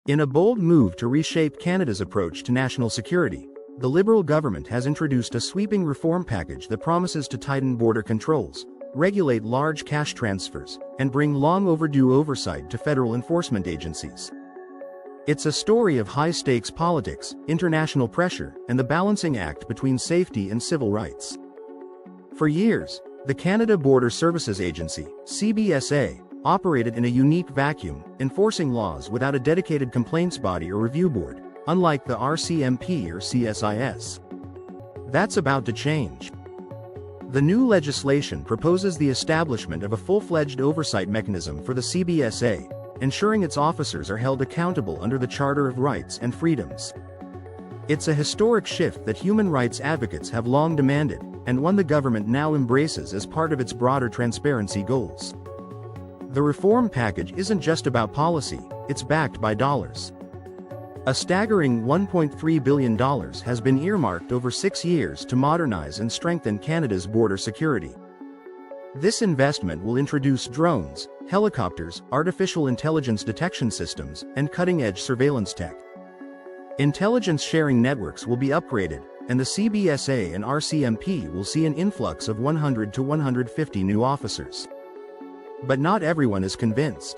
In a bold move to reshape Canada's approach to national security, the Liberal government has introduced a sweeping reform package that promises to tighten border controls, regulate large cash transfers, and bring long-overdue oversight to federal enforcement agencies. It's a story of high-stakes politics, international pressure, and the balancing act between safety and civil rights. For years, the Canada Border Services Agency, CBSA, operated in a unique vacuum, enforcing laws without a dedicated complaints body or review board, unlike the RCMP or CSIS. That's about to change. The new legislation proposes the establishment of a full-fledged oversight mechanism for the CBSA, ensuring its officers are held accountable under the Charter of Rights and Freedoms. It's a historic shift that human rights advocates have long demanded, and one the government now embraces as part of its broader transparency goals. The reform package isn't just about policy, it's backed by dollars. A staggering $1.3 billion has been earmarked over 6 years to modernize and strengthen Canada's border security. This investment will introduce drones, helicopters, artificial intelligence detection systems, and cutting-edge surveillance tech. Intelligence sharing networks will be upgraded, and the CBSA and RCMP will see an influx of 100 to 150 new officers. But not everyone is convinced.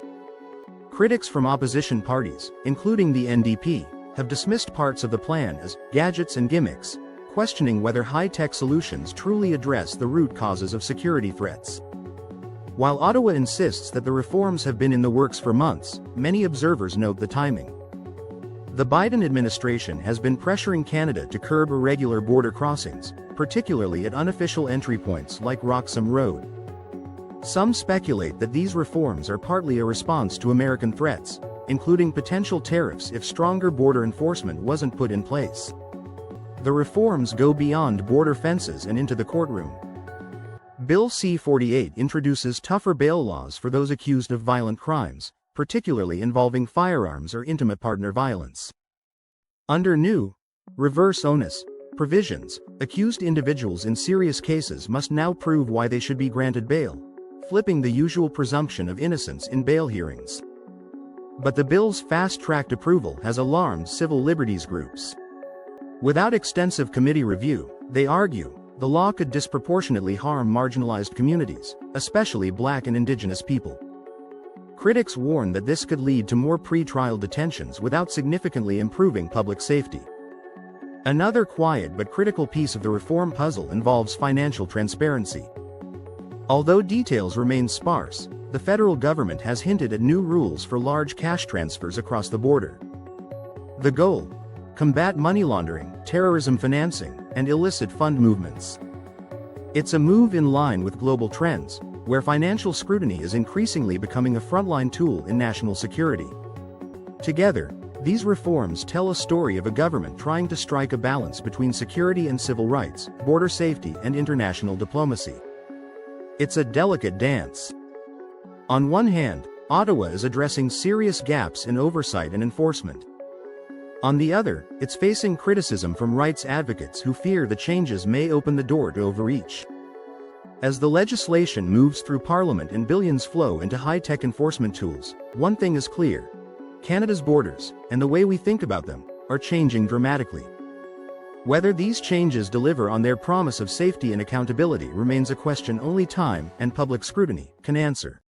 Critics from opposition parties, including the NDP, have dismissed parts of the plan as gadgets and gimmicks, questioning whether high-tech solutions truly address the root causes of security threats. While Ottawa insists that the reforms have been in the works for months, many observers note the timing. The Biden administration has been pressuring Canada to curb irregular border crossings, particularly at unofficial entry points like Roxham Road. Some speculate that these reforms are partly a response to American threats, including potential tariffs if stronger border enforcement wasn't put in place. The reforms go beyond border fences and into the courtroom. Bill C-48 introduces tougher bail laws for those accused of violent crimes, particularly involving firearms or intimate partner violence. Under new, reverse onus provisions, accused individuals in serious cases must now prove why they should be granted bail, flipping the usual presumption of innocence in bail hearings. But the bill's fast-tracked approval has alarmed civil liberties groups. Without extensive committee review, they argue, the law could disproportionately harm marginalized communities, especially Black and Indigenous people. Critics warn that this could lead to more pre-trial detentions without significantly improving public safety. Another quiet but critical piece of the reform puzzle involves financial transparency. Although details remain sparse, the federal government has hinted at new rules for large cash transfers across the border. The goal? Combat money laundering, terrorism financing, and illicit fund movements. It's a move in line with global trends, where financial scrutiny is increasingly becoming a frontline tool in national security. Together, these reforms tell a story of a government trying to strike a balance between security and civil rights, border safety and international diplomacy. It's a delicate dance. On one hand, Ottawa is addressing serious gaps in oversight and enforcement. On the other, it's facing criticism from rights advocates who fear the changes may open the door to overreach. As the legislation moves through Parliament and billions flow into high-tech enforcement tools, one thing is clear: Canada's borders, and the way we think about them, are changing dramatically. Whether these changes deliver on their promise of safety and accountability remains a question only time and public scrutiny can answer.